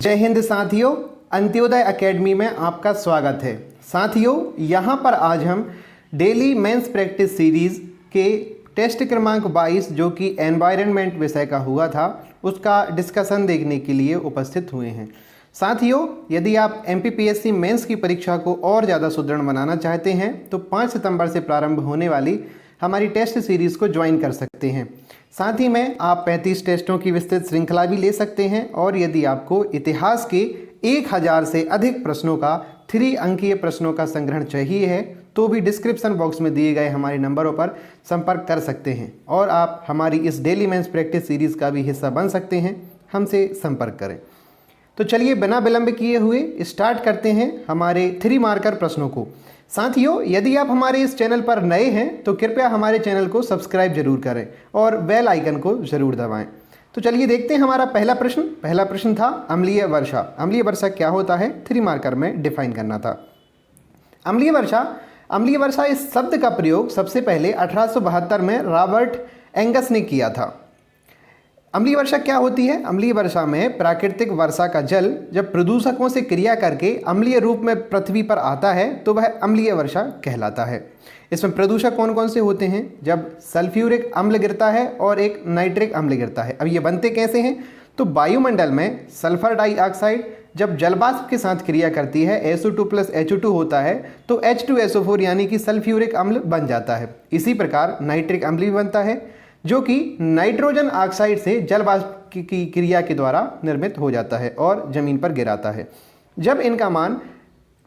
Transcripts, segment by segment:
जय हिंद साथियों, अंत्योदय एकेडमी में आपका स्वागत है। साथियों, यहाँ पर आज हम डेली मेंस प्रैक्टिस सीरीज़ के टेस्ट क्रमांक 22 जो कि एनवायरनमेंट विषय का हुआ था, उसका डिस्कशन देखने के लिए उपस्थित हुए हैं। साथियों, यदि आप एमपीपीएससी मेंस की परीक्षा को और ज़्यादा सुदृढ़ बनाना चाहते हैं तो 5 सितंबर से प्रारंभ होने वाली हमारी टेस्ट सीरीज़ को ज्वाइन कर सकते हैं। साथ ही में आप 35 टेस्टों की विस्तृत श्रृंखला भी ले सकते हैं और यदि आपको इतिहास के 1000 से अधिक प्रश्नों का 3 अंकीय प्रश्नों का संग्रहण चाहिए है तो भी डिस्क्रिप्शन बॉक्स में दिए गए हमारे नंबरों पर संपर्क कर सकते हैं और आप हमारी इस डेली मेंस प्रैक्टिस सीरीज़ का भी हिस्सा बन सकते हैं। हमसे संपर्क करें। तो चलिए बिना विलंब किए हुए स्टार्ट करते हैं हमारे 3 मार्कर प्रश्नों को। साथियों, यदि आप हमारे इस चैनल पर नए हैं तो कृपया हमारे चैनल को सब्सक्राइब जरूर करें और बेल आइकन को जरूर दबाएं। तो चलिए देखते हैं हमारा पहला प्रश्न था अम्लीय वर्षा। अम्लीय वर्षा क्या होता है, 3 मार्कर में डिफाइन करना था। अम्लीय वर्षा इस शब्द का प्रयोग सबसे पहले 1872 में रॉबर्ट एंगस ने किया था। अम्लीय वर्षा क्या होती है? अम्लीय वर्षा में प्राकृतिक वर्षा का जल जब प्रदूषकों से क्रिया करके अम्लीय रूप में पृथ्वी पर आता है तो वह अम्लीय वर्षा कहलाता है। इसमें प्रदूषक कौन कौन से होते हैं? जब सल्फ्यूरिक अम्ल गिरता है और एक नाइट्रिक अम्ल गिरता है। अब ये बनते कैसे हैं? तो वायुमंडल में सल्फर डाइऑक्साइड जब जलवाष्प के साथ क्रिया करती है, SO2 + H2 होता है तो H2SO4 यानी कि सल्फ्यूरिक अम्ल बन जाता है। इसी प्रकार नाइट्रिक अम्ल भी बनता है जो कि नाइट्रोजन ऑक्साइड से जलवाष्प की क्रिया के द्वारा निर्मित हो जाता है और ज़मीन पर गिराता है। जब इनका मान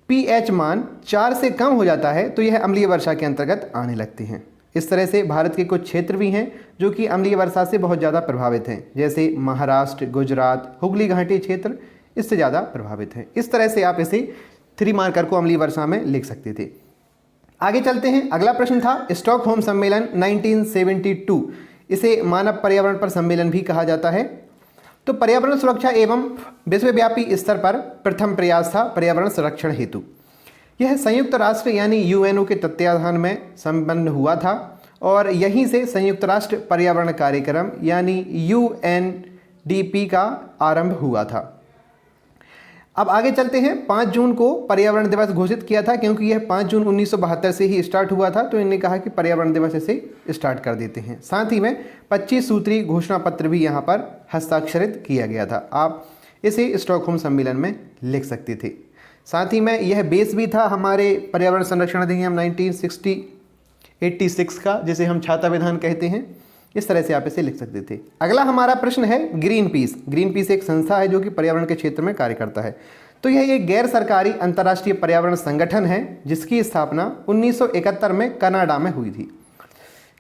pH मान 4 से कम हो जाता है तो यह अम्लीय वर्षा के अंतर्गत आने लगते हैं। इस तरह से भारत के कुछ क्षेत्र भी हैं जो कि अम्लीय वर्षा से बहुत ज़्यादा प्रभावित हैं, जैसे महाराष्ट्र, गुजरात, हुगली घाटी क्षेत्र इससे ज़्यादा प्रभावित हैं। इस तरह से आप इसे 3 मार्कर को अम्लीय वर्षा में लिख सकते थे। आगे चलते हैं। अगला प्रश्न था स्टॉकहोम सम्मेलन 1972। इसे मानव पर्यावरण पर सम्मेलन भी कहा जाता है। तो पर्यावरण सुरक्षा एवं विश्वव्यापी स्तर पर प्रथम प्रयास था पर्यावरण संरक्षण हेतु। यह संयुक्त राष्ट्र यानी यूएनओ के तत्वावधान में संपन्न हुआ था और यहीं से संयुक्त राष्ट्र पर्यावरण कार्यक्रम यानी UNDP का आरंभ हुआ था। अब आगे चलते हैं। 5 जून को पर्यावरण दिवस घोषित किया था क्योंकि यह 5 जून 1972 से ही स्टार्ट हुआ था, तो इन्होंने कहा कि पर्यावरण दिवस इसे स्टार्ट कर देते हैं। साथ ही में 25 सूत्री घोषणा पत्र भी यहाँ पर हस्ताक्षरित किया गया था। आप इसे स्टॉकहोम सम्मेलन में लिख सकते थे। साथ ही में यह बेस भी था हमारे पर्यावरण संरक्षण अधिनियम 1986 का, जिसे हम छाता विधान कहते हैं। इस तरह से आप इसे लिख सकते थे। अगला हमारा प्रश्न है ग्रीन पीस। ग्रीन पीस एक संस्था है जो कि पर्यावरण के क्षेत्र में कार्य करता है। तो यह एक गैर सरकारी अंतर्राष्ट्रीय पर्यावरण संगठन है जिसकी स्थापना 1971 में कनाडा में हुई थी।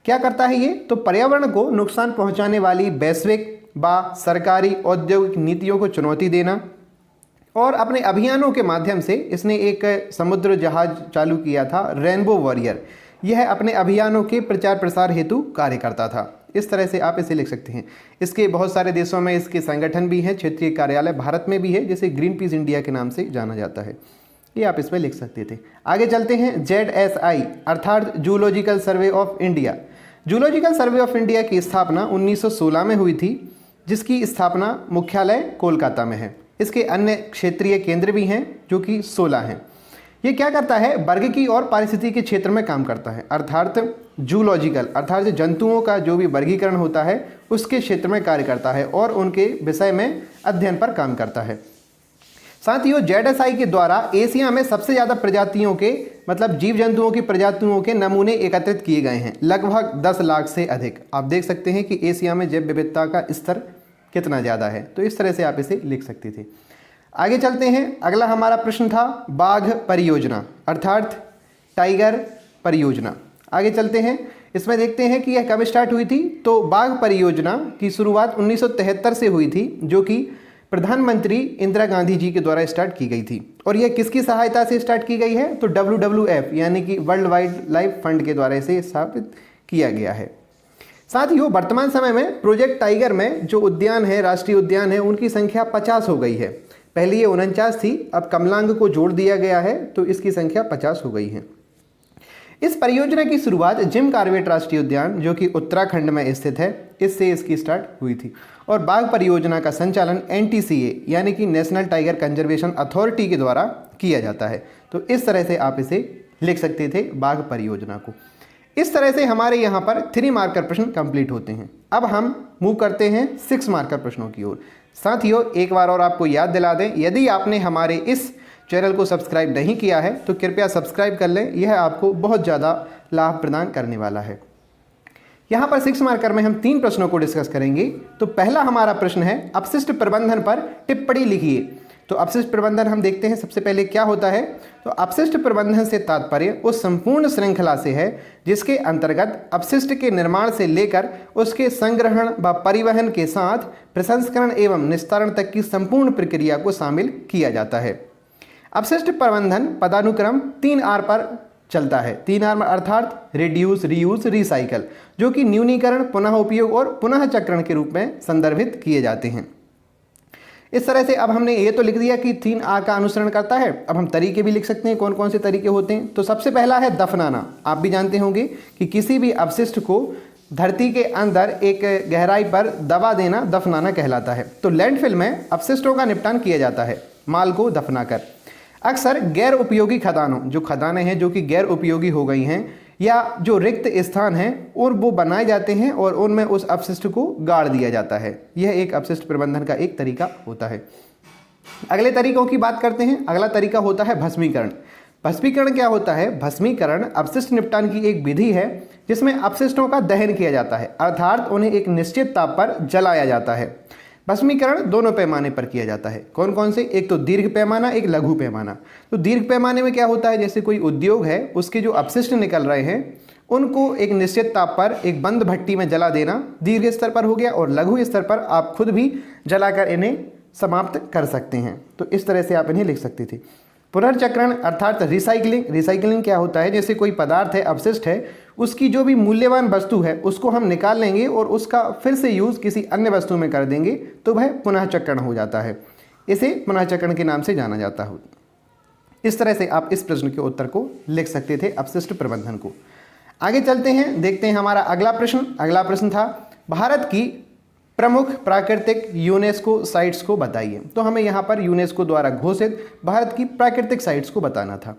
क्या करता है ये? तो पर्यावरण को नुकसान पहुंचाने वाली वैश्विक व सरकारी औद्योगिक नीतियों को चुनौती देना और अपने अभियानों के माध्यम से इसने एक समुद्र जहाज चालू किया था, रेनबो वॉरियर। यह अपने अभियानों के प्रचार प्रसार हेतु कार्य करता था। इस तरह से आप इसे लिख सकते हैं। इसके बहुत सारे देशों में इसके संगठन भी हैं, क्षेत्रीय कार्यालय भारत में भी है जिसे ग्रीन पीस इंडिया के नाम से जाना जाता है। ये आप इसमें लिख सकते थे। आगे चलते हैं। ZSI अर्थात zoological survey of India. Zoological survey of India की स्थापना 1916 में हुई थी, जिसकी स्थापना मुख्यालय कोलकाता में है। इसके अन्य क्षेत्रीय केंद्र भी हैं जो कि 16 हैं। ये क्या करता है? वर्गीकी और पारिस्थितिकी के क्षेत्र में काम करता है, अर्थात जूलॉजिकल अर्थात जंतुओं का जो भी वर्गीकरण होता है उसके क्षेत्र में कार्य करता है और उनके विषय में अध्ययन पर काम करता है। साथियों, ZSI के द्वारा एशिया में सबसे ज़्यादा प्रजातियों के मतलब जीव जंतुओं की प्रजातियों के नमूने एकत्रित किए गए हैं, लगभग 10 लाख से अधिक। आप देख सकते हैं कि एशिया में जैव विविधता का स्तर कितना ज़्यादा है। तो इस तरह से आप इसे लिख सकते थे। आगे चलते हैं। अगला हमारा प्रश्न था बाघ परियोजना अर्थात टाइगर परियोजना। आगे चलते हैं। इसमें देखते हैं कि यह कब स्टार्ट हुई थी। तो बाघ परियोजना की शुरुआत 1973 से हुई थी, जो कि प्रधानमंत्री इंदिरा गांधी जी के द्वारा स्टार्ट की गई थी। और यह किसकी सहायता से स्टार्ट की गई है? तो WWF यानी कि वर्ल्ड वाइल्ड लाइफ फंड के द्वारा इसे स्थापित किया गया है। साथियों, वर्तमान समय में प्रोजेक्ट टाइगर में जो उद्यान है, राष्ट्रीय उद्यान है, उनकी संख्या 50 हो गई है। पहले ये 49 थी, अब कमलांग को जोड़ दिया गया है तो इसकी संख्या 50 हो गई है। इस परियोजना की शुरुआत जिम कॉर्बेट राष्ट्रीय उद्यान जो कि उत्तराखंड में स्थित है इससे इसकी स्टार्ट हुई थी। और बाघ परियोजना का संचालन NTCA यानी कि नेशनल टाइगर कंजर्वेशन अथॉरिटी के द्वारा किया जाता है। तो इस तरह से आप इसे लिख सकते थे बाघ परियोजना को। इस तरह से हमारे यहाँ पर 3 मार्कर प्रश्न कंप्लीट होते हैं। अब हम मूव करते हैं 6 मार्कर प्रश्नों की ओर। साथियों, एक बार और आपको याद दिला दें, यदि आपने हमारे इस चैनल को सब्सक्राइब नहीं किया है तो कृपया सब्सक्राइब कर लें, यह आपको बहुत ज़्यादा लाभ प्रदान करने वाला है। यहाँ पर 6 मार्कर में हम 3 प्रश्नों को डिस्कस करेंगे। तो पहला हमारा प्रश्न है अपशिष्ट प्रबंधन पर टिप्पणी लिखिए। तो अपशिष्ट प्रबंधन हम देखते हैं सबसे पहले क्या होता है। तो अपशिष्ट प्रबंधन से तात्पर्य उस संपूर्ण श्रृंखला से है जिसके अंतर्गत अपशिष्ट के निर्माण से लेकर उसके संग्रहण व परिवहन के साथ प्रसंस्करण एवं निस्तारण तक की संपूर्ण प्रक्रिया को शामिल किया जाता है। अपशिष्ट प्रबंधन पदानुक्रम 3R पर चलता है। 3R अर्थात रिड्यूस, रीयूज, रिसाइकल, जो कि न्यूनीकरण, पुनः उपयोग और पुनः चक्रण के रूप में संदर्भित किए जाते हैं। इस तरह से अब हमने ये तो लिख दिया कि 3R का अनुसरण करता है। अब हम तरीके भी लिख सकते हैं, कौन कौन से तरीके होते हैं। तो सबसे पहला है दफनाना। आप भी जानते होंगे कि किसी भी अपशिष्ट को धरती के अंदर एक गहराई पर दबा देना दफनाना कहलाता है। तो लैंडफिल में अपशिष्टों का निपटान किया जाता है माल को दफनाकर। अक्सर गैर उपयोगी खदानों, जो खदानें हैं जो कि गैर उपयोगी हो गई हैं या जो रिक्त स्थान हैं, और वो बनाए जाते हैं और उनमें उस अपशिष्ट को गाड़ दिया जाता है। यह एक अपशिष्ट प्रबंधन का एक तरीका होता है। अगले तरीकों की बात करते हैं। अगला तरीका होता है भस्मीकरण। भस्मीकरण क्या होता है? भस्मीकरण अपशिष्ट निपटान की एक विधि है जिसमें अपशिष्टों का दहन किया जाता है, अर्थात उन्हें एक निश्चित ताप पर जलाया जाता है। भस्मीकरण दोनों पैमाने पर किया जाता है। कौन कौन से? एक तो दीर्घ पैमाना, एक लघु पैमाना। तो दीर्घ पैमाने में क्या होता है, जैसे कोई उद्योग है, उसके जो अपशिष्ट निकल रहे हैं उनको एक निश्चित ताप पर एक बंद भट्टी में जला देना दीर्घ स्तर पर हो गया, और लघु स्तर पर आप खुद भी जलाकर इन्हें समाप्त कर सकते हैं। तो इस तरह से आप इन्हें लिख सकते थे। पुनर्चक्रण अर्थात रिसाइकलिंग। रिसाइकलिंग क्या होता है? जैसे कोई पदार्थ है, अपशिष्ट है, उसकी जो भी मूल्यवान वस्तु है उसको हम निकाल लेंगे और उसका फिर से यूज़ किसी अन्य वस्तु में कर देंगे तो वह पुनःचक्रण हो जाता है। इसे पुनःचक्रण के नाम से जाना जाता है। इस तरह से आप इस प्रश्न के उत्तर को लिख सकते थे अपशिष्ट प्रबंधन को। आगे चलते हैं, देखते हैं हमारा अगला प्रश्न। अगला प्रश्न था भारत की प्रमुख प्राकृतिक यूनेस्को साइट्स को बताइए। तो हमें यहाँ पर यूनेस्को द्वारा घोषित भारत की प्राकृतिक साइट्स को बताना था।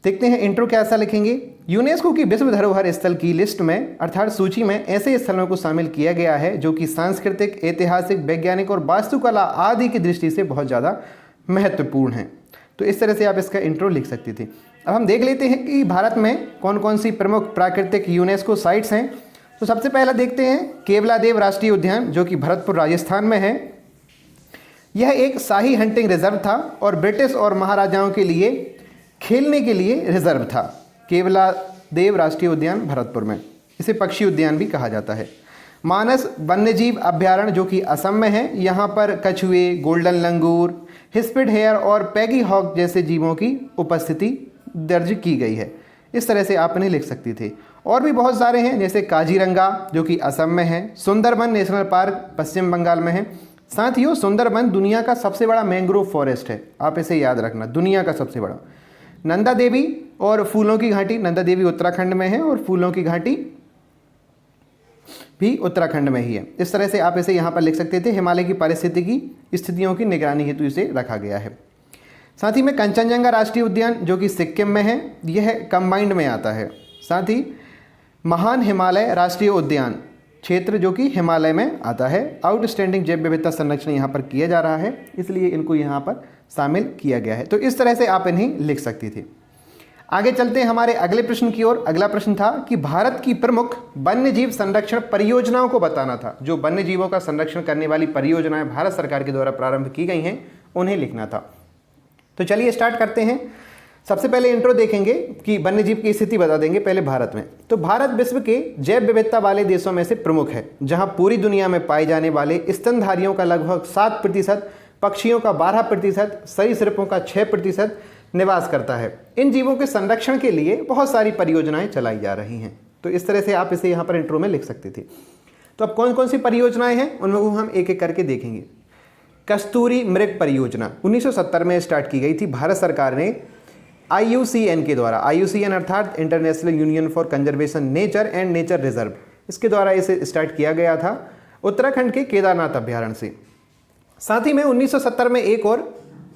देखते हैं इंट्रो कैसा लिखेंगे। यूनेस्को की विश्व धरोहर स्थल की लिस्ट में अर्थात सूची में ऐसे स्थलों को शामिल किया गया है जो कि सांस्कृतिक, ऐतिहासिक, वैज्ञानिक और वास्तुकला आदि की दृष्टि से बहुत ज़्यादा महत्वपूर्ण हैं। तो इस तरह से आप इसका इंट्रो लिख सकते थे। अब हम देख लेते हैं कि भारत में कौन कौन सी प्रमुख प्राकृतिक यूनेस्को साइट्स हैं। तो सबसे पहला देखते हैं केवलादेव राष्ट्रीय उद्यान, जो कि भरतपुर राजस्थान में है। यह एक शाही हंटिंग रिजर्व था और ब्रिटिश और महाराजाओं के लिए खेलने के लिए रिजर्व था। केवलादेव राष्ट्रीय उद्यान भरतपुर में, इसे पक्षी उद्यान भी कहा जाता है। मानस वन्यजीव अभ्यारण्य, जो कि असम में है, यहाँ पर कछुए, गोल्डन लंगूर, हिस्पिड हेयर और पैगी हॉक जैसे जीवों की उपस्थिति दर्ज की गई है। इस तरह से आप इन्हें लिख सकते थे। और भी बहुत सारे हैं, जैसे काजीरंगा जो कि असम में है, सुंदरबन नेशनल पार्क पश्चिम बंगाल में है। साथियों, सुंदरबन दुनिया का सबसे बड़ा मैंग्रोव फॉरेस्ट है, आप इसे याद रखना, दुनिया का सबसे बड़ा। नंदा देवी और फूलों की घाटी, नंदा देवी उत्तराखंड में है और फूलों की घाटी भी उत्तराखंड में ही है। इस तरह से आप इसे यहाँ पर लिख सकते थे। हिमालय की पारिस्थितिकी स्थितियों की निगरानी हेतु इसे रखा गया है। साथ ही में कंचनजंगा राष्ट्रीय उद्यान, जो कि सिक्किम में है, यह कंबाइंड में आता है। साथ ही महान हिमालय राष्ट्रीय उद्यान क्षेत्र, जो कि हिमालय में आता है। आउटस्टैंडिंग जैव विविधता संरक्षण यहाँ पर किया जा रहा है, इसलिए इनको यहाँ पर शामिल किया गया है। तो इस तरह से आप इन्हें लिख सकते थे। आगे चलते हैं हमारे अगले प्रश्न की ओर। अगला प्रश्न था कि भारत की प्रमुख वन्यजीव संरक्षण परियोजनाओं को बताना था। जो वन्यजीवों का संरक्षण करने वाली परियोजनाएं भारत सरकार के द्वारा प्रारंभ की गई हैं, उन्हें लिखना था। तो चलिए स्टार्ट करते हैं। सबसे पहले इंट्रो देखेंगे कि वन्यजीव की स्थिति बता देंगे पहले भारत में। तो भारत विश्व के जैव विविधता वाले देशों में से प्रमुख है, जहां पूरी दुनिया में पाए जाने वाले स्तनधारियों का लगभग 7%, पक्षियों का 12%, सरीसृपों का 6% निवास करता है। इन जीवों के संरक्षण के लिए बहुत सारी परियोजनाएं चलाई जा रही हैं। तो इस तरह से आप इसे यहाँ पर इंट्रो में लिख सकते थे। तो अब कौन कौन सी परियोजनाएं हैं, उनको हम एक एक करके देखेंगे। कस्तूरी मृग परियोजना 1970 में स्टार्ट की गई थी। भारत सरकार ने IUCN के द्वारा, IUCN अर्थात international union for conservation nature and nature reserve, इसके द्वारा इसे स्टार्ट किया गया था उत्तराखंड के केदारनाथ अभ्यारण्य से। साथ ही में 1970 में एक और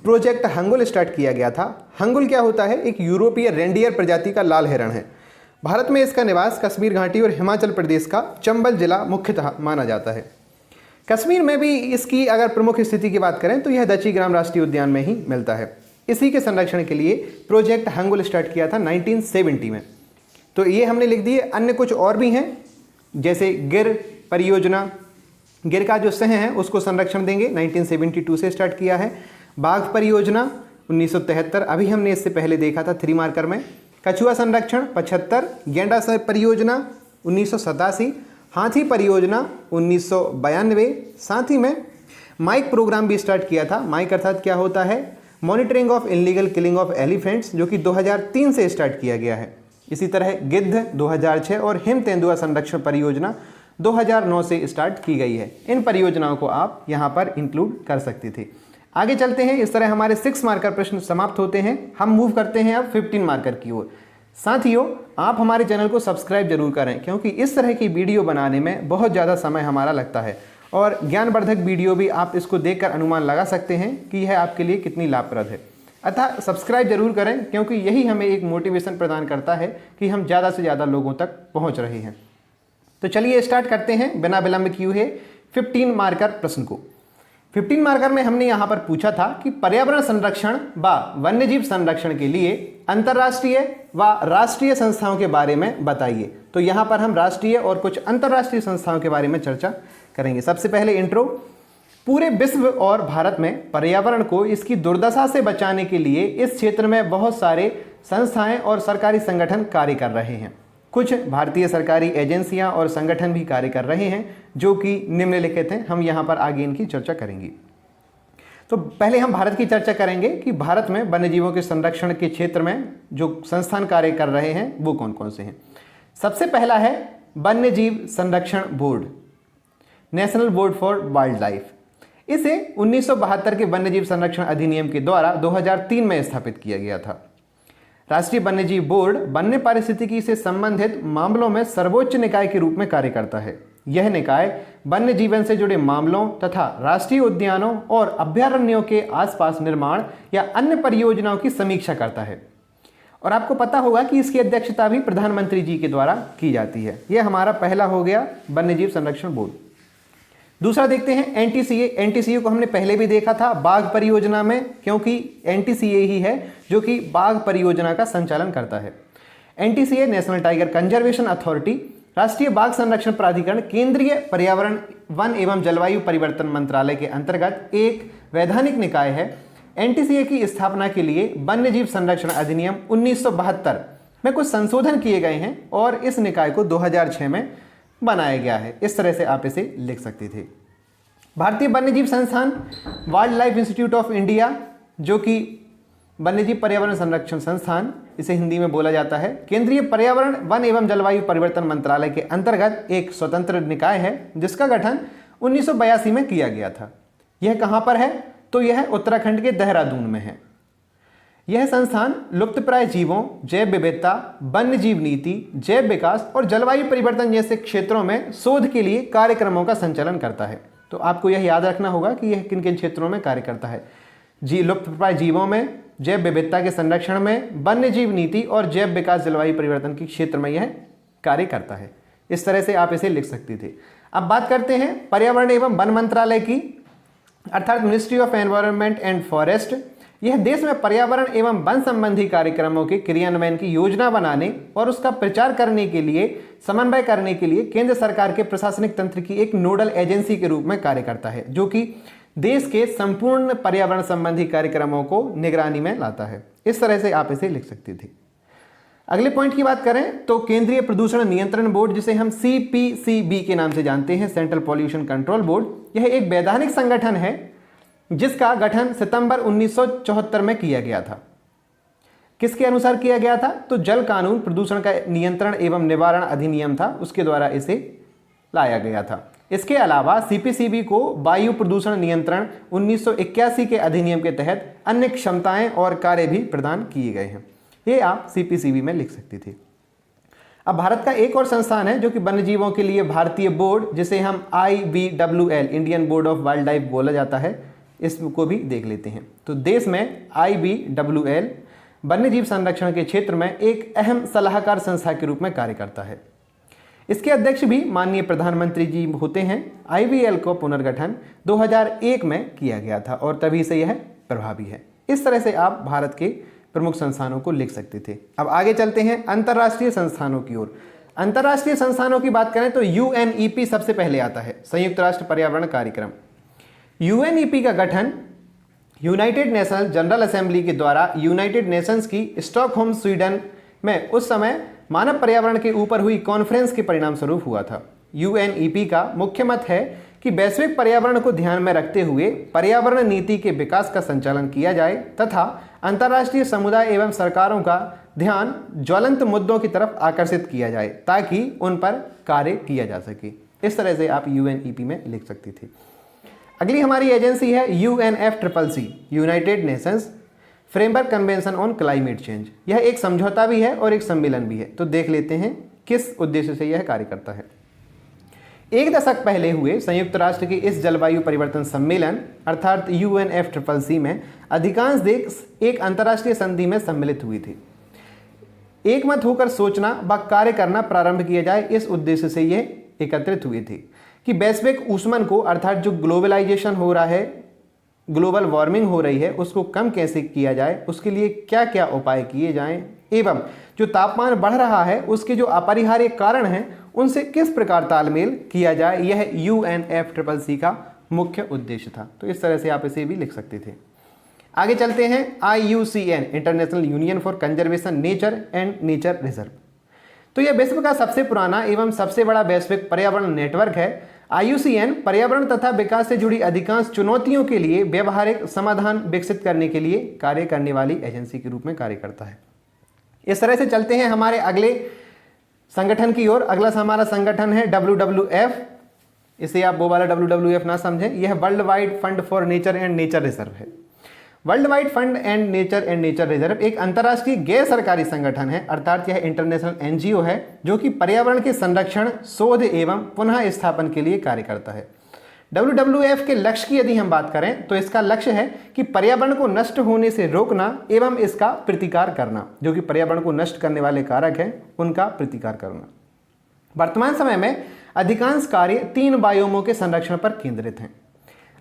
प्रोजेक्ट हंगुल स्टार्ट किया गया था। हंगुल क्या होता है? एक यूरोपीय रेंडियर प्रजाति का लाल हिरण है। भारत में इसका निवास कश्मीर घाटी और हिमाचल प्रदेश का चंबल जिला मुख्यतः माना जाता है। कश्मीर में भी इसकी अगर प्रमुख स्थिति की बात करें तो यह दचिग्राम राष्ट्रीय उद्यान में ही मिलता है। इसी के संरक्षण के लिए प्रोजेक्ट हंगुल स्टार्ट किया था 1970 में। तो ये हमने लिख दिए। अन्य कुछ और भी हैं, जैसे गिर परियोजना, गिर का जो सह है उसको संरक्षण देंगे, 1972 से स्टार्ट किया है। बाघ परियोजना 1973, अभी हमने इससे पहले देखा था 3 मार्कर में। कछुआ संरक्षण 75, गेंडा परियोजना 1987, हाथी परियोजना 1992। साथ ही में माइक प्रोग्राम भी स्टार्ट किया था। माइक अर्थात क्या होता है? Monitoring of illegal killing of elephants, जो कि 2003 से स्टार्ट किया गया है। इसी तरह गिद्ध 2006 और हिम तेंदुआ संरक्षण परियोजना 2009 से स्टार्ट की गई है। इन परियोजनाओं को आप यहाँ पर इंक्लूड कर सकते थे। आगे चलते हैं। इस तरह हमारे 6 मार्कर प्रश्न समाप्त होते हैं। हम मूव करते हैं अब 15 मार्कर की ओर। साथियों, आप हमारे चैनल को सब्सक्राइब जरूर करें, क्योंकि इस तरह की वीडियो बनाने में बहुत ज़्यादा समय हमारा लगता है और ज्ञानवर्धक वीडियो भी आप इसको देखकर अनुमान लगा सकते हैं कि यह आपके लिए कितनी लाभप्रद है। अतः सब्सक्राइब जरूर करें, क्योंकि यही हमें एक मोटिवेशन प्रदान करता है कि हम ज़्यादा से ज़्यादा लोगों तक पहुँच रहे हैं। तो चलिए स्टार्ट करते हैं बिना विलंब किए हुए 15 मार्कर प्रश्न को। 15 मार्कर में हमने यहाँ पर पूछा था कि पर्यावरण संरक्षण व वन्यजीव संरक्षण के लिए अंतर्राष्ट्रीय व राष्ट्रीय संस्थाओं के बारे में बताइए। तो यहाँ पर हम राष्ट्रीय और कुछ अंतर्राष्ट्रीय संस्थाओं के बारे में चर्चा करेंगे। सबसे पहले इंट्रो। पूरे विश्व और भारत में पर्यावरण को इसकी दुर्दशा से बचाने के लिए इस क्षेत्र में बहुत सारे संस्थाएं और सरकारी संगठन कार्य कर रहे हैं। कुछ भारतीय सरकारी एजेंसियां और संगठन भी कार्य कर रहे हैं, जो कि निम्नलिखित हैं। हम यहाँ पर आगे इनकी चर्चा करेंगे। तो पहले हम भारत की चर्चा करेंगे कि भारत में वन्यजीवों के संरक्षण के क्षेत्र में जो संस्थान कार्य कर रहे हैं वो कौन कौन से हैं। सबसे पहला है वन्यजीव संरक्षण board, national board for wild life. इसे 1972 के वन्यजीव संरक्षण अधिनियम के द्वारा 2003 में स्थापित किया गया था। राष्ट्रीय वन्यजीव बोर्ड वन्य पारिस्थितिकी से संबंधित मामलों में सर्वोच्च निकाय के रूप में कार्य करता है। यह निकाय वन्य जीवन से जुड़े मामलों तथा राष्ट्रीय उद्यानों और अभयारण्यों के आसपास निर्माण या अन्य परियोजनाओं की समीक्षा करता है। और आपको पता होगा कि इसकी अध्यक्षता भी प्रधानमंत्री जी के द्वारा की जाती है। यह हमारा पहला हो गया वन्यजीव संरक्षण बोर्ड। दूसरा देखते हैं एनटीसीए। एनटीसीए को हमने पहले भी देखा था बाघ परियोजना में, क्योंकि एनटीसीए ही है जो कि बाघ परियोजना का संचालन करता है। NTCA national tiger conservation authority, राष्ट्रीय बाघ संरक्षण प्राधिकरण, केंद्रीय पर्यावरण वन एवं जलवायु परिवर्तन मंत्रालय के अंतर्गत एक वैधानिक निकाय है। एनटीसीए की स्थापना के लिए वन्यजीव संरक्षण अधिनियम 1972 में कुछ संशोधन किए गए हैं और इस निकाय को 2006 में बनाया गया है। इस तरह से आप इसे लिख सकते थे। भारतीय वन्यजीव संस्थान, wild life institute of India, जो कि वन्यजीव पर्यावरण संरक्षण संस्थान इसे हिंदी में बोला जाता है, केंद्रीय पर्यावरण वन एवं जलवायु परिवर्तन मंत्रालय के अंतर्गत एक स्वतंत्र निकाय है जिसका गठन 1982 में किया गया था। यह कहाँ पर है? तो यह उत्तराखंड के देहरादून में है। यह संस्थान लुप्तप्राय जीवों, जैव विविधता, वन्य जीव नीति, जैव विकास और जलवायु परिवर्तन जैसे क्षेत्रों में शोध के लिए कार्यक्रमों का संचालन करता है। तो आपको यह याद रखना होगा कि यह किन किन क्षेत्रों में कार्य करता है। लुप्तप्राय जीवों में, जैव विविधता के संरक्षण में, वन्य जीव नीति और जैव विकास जलवायु परिवर्तन के क्षेत्र में यह कार्य करता है। इस तरह से आप इसे लिख सकते थे। अब बात करते हैं पर्यावरण एवं वन मंत्रालय की, अर्थात ministry of environment and forest. यह देश में पर्यावरण एवं वन संबंधी कार्यक्रमों के क्रियान्वयन की योजना बनाने और उसका प्रचार करने के लिए, समन्वय करने के लिए केंद्र सरकार के प्रशासनिक तंत्र की एक नोडल एजेंसी के रूप में कार्य करता है, जो कि देश के संपूर्ण पर्यावरण संबंधी कार्यक्रमों को निगरानी में लाता है। इस तरह से आप इसे लिख सकते थे। अगले पॉइंट की बात करें तो केंद्रीय प्रदूषण नियंत्रण बोर्ड, जिसे हम CPCB के नाम से जानते हैं, सेंट्रल पॉल्यूशन कंट्रोल बोर्ड, यह एक वैधानिक संगठन है जिसका गठन सितंबर 1974 में किया गया था। किसके अनुसार किया गया था? तो जल कानून, प्रदूषण का नियंत्रण एवं निवारण अधिनियम था, उसके द्वारा इसे लाया गया था। इसके अलावा CPCB को वायु प्रदूषण नियंत्रण 1981 के अधिनियम के तहत अन्य क्षमताएं और कार्य भी प्रदान किए गए हैं। ये आप CPCB में लिख सकते थे। अब भारत का एक और संस्थान है जो कि वन्य जीवों के लिए भारतीय बोर्ड, जिसे हम IBWL Indian board of wild life बोला जाता है, इसको भी देख लेते हैं। तो देश में IBWL वन्य जीव संरक्षण के क्षेत्र में एक अहम सलाहकार संस्था के रूप में कार्य करता है। इसके अध्यक्ष भी माननीय प्रधानमंत्री जी होते हैं। IBWL को पुनर्गठन 2001 में किया गया था और तभी से यह प्रभावी है। इस तरह से आप भारत के प्रमुख संस्थानों को लिख सकते थे। अब आगे चलते हैं अंतर्राष्ट्रीय संस्थानों की ओर। अंतर्राष्ट्रीय संस्थानों की बात करें तो UNEP सबसे पहले आता है, संयुक्त राष्ट्र पर्यावरण कार्यक्रम। UNEP का गठन यूनाइटेड नेशंस जनरल असेंबली के द्वारा यूनाइटेड नेशंस की स्टॉकहोम स्वीडन में उस समय मानव पर्यावरण के ऊपर हुई कॉन्फ्रेंस के परिणाम स्वरूप हुआ था। UNEP का मुख्य मत है कि वैश्विक पर्यावरण को ध्यान में रखते हुए पर्यावरण नीति के विकास का संचालन किया जाए तथा अंतर्राष्ट्रीय समुदाय एवं सरकारों का ध्यान ज्वलंत मुद्दों की तरफ आकर्षित किया जाए ताकि उन पर कार्य किया जा सके। इस तरह से आप UNEP में लिख सकते थे। अगली हमारी एजेंसी है UNFCCC, United Nations framework convention on climate change. यह एक समझौता भी है और एक सम्मेलन भी है। तो देख लेते हैं किस उद्देश्य से यह कार्य करता है। एक दशक पहले हुए संयुक्त राष्ट्र के इस जलवायु परिवर्तन सम्मेलन अर्थात UNFCCC में अधिकांश देश एक अंतर्राष्ट्रीय संधि में सम्मिलित हुए थे। एक मत होकर सोचना व कार्य करना प्रारंभ किया जाए, इस उद्देश्य से यह एकत्रित हुए थे कि वैश्विक ऊष्मन को अर्थात जो ग्लोबलाइजेशन हो रहा है, ग्लोबल वार्मिंग हो रही है, उसको कम कैसे किया जाए, उसके लिए क्या क्या उपाय किए जाएं एवं जो तापमान बढ़ रहा है उसके जो अपरिहार्य कारण हैं उनसे किस प्रकार तालमेल किया जाए, यह UNFCCC का मुख्य उद्देश्य था। तो इस तरह से आप इसे भी लिख सकते थे। आगे चलते हैं IUCN international union for conservation nature and nature reserve. तो यह विश्व का सबसे पुराना एवं सबसे बड़ा वैश्विक पर्यावरण नेटवर्क है। IUCN पर्यावरण तथा विकास से जुड़ी अधिकांश चुनौतियों के लिए व्यवहारिक समाधान विकसित करने के लिए कार्य करने वाली एजेंसी के रूप में कार्य करता है। इस तरह से चलते हैं हमारे अगले संगठन की ओर। अगला हमारा संगठन है WWF। इसे आप वो वाला WWF ना समझें, यह world wide fund for nature and nature reserve है। World wide fund and nature reserve एक अंतर्राष्ट्रीय गैर सरकारी संगठन है, अर्थात यह इंटरनेशनल NGO है जो कि पर्यावरण के संरक्षण, शोध एवं पुनः स्थापन के लिए कार्य करता है। WWF के लक्ष्य की यदि हम बात करें तो इसका लक्ष्य है कि पर्यावरण को नष्ट होने से रोकना एवं इसका प्रतिकार करना, जो कि पर्यावरण को नष्ट करने वाले कारक हैं उनका प्रतिकार करना। वर्तमान समय में अधिकांश कार्य 3 बायोमों के संरक्षण पर केंद्रित हैं।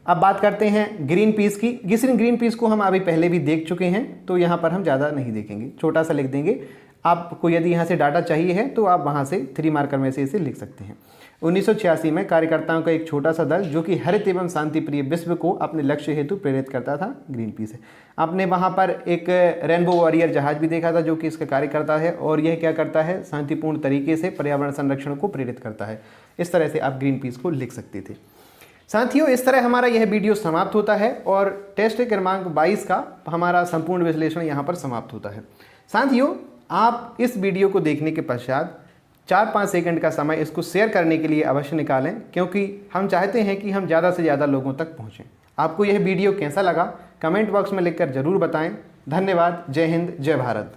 अब बात करते हैं ग्रीन पीस की। ग्रीन पीस को हम अभी पहले भी देख चुके हैं, तो यहाँ पर हम ज़्यादा नहीं देखेंगे, छोटा सा लिख देंगे। आपको यदि यहाँ से डाटा चाहिए है तो आप वहाँ से 3 मार्कर में से इसे लिख सकते हैं। 1986 में कार्यकर्ताओं का एक छोटा सा दल जो कि हरित एवं शांतिप्रिय विश्व को अपने लक्ष्य हेतु प्रेरित करता था, ग्रीन पीस है। आपने वहाँ पर एक रेनबो वॉरियर जहाज भी देखा था जो कि इसका कार्य करता है और यह क्या करता है, शांतिपूर्ण तरीके से पर्यावरण संरक्षण को प्रेरित करता है। इस तरह से आप ग्रीन पीस को लिख सकते थे। साथियों, इस तरह हमारा यह वीडियो समाप्त होता है और टेस्ट क्रमांक 22 का हमारा संपूर्ण विश्लेषण यहाँ पर समाप्त होता है। साथियों, आप इस वीडियो को देखने के पश्चात 4-5 सेकंड का समय इसको शेयर करने के लिए अवश्य निकालें, क्योंकि हम चाहते हैं कि हम ज़्यादा से ज़्यादा लोगों तक पहुँचें। आपको यह वीडियो कैसा लगा कमेंट बॉक्स में लिखकर ज़रूर बताएं। धन्यवाद। जय हिंद, जय भारत।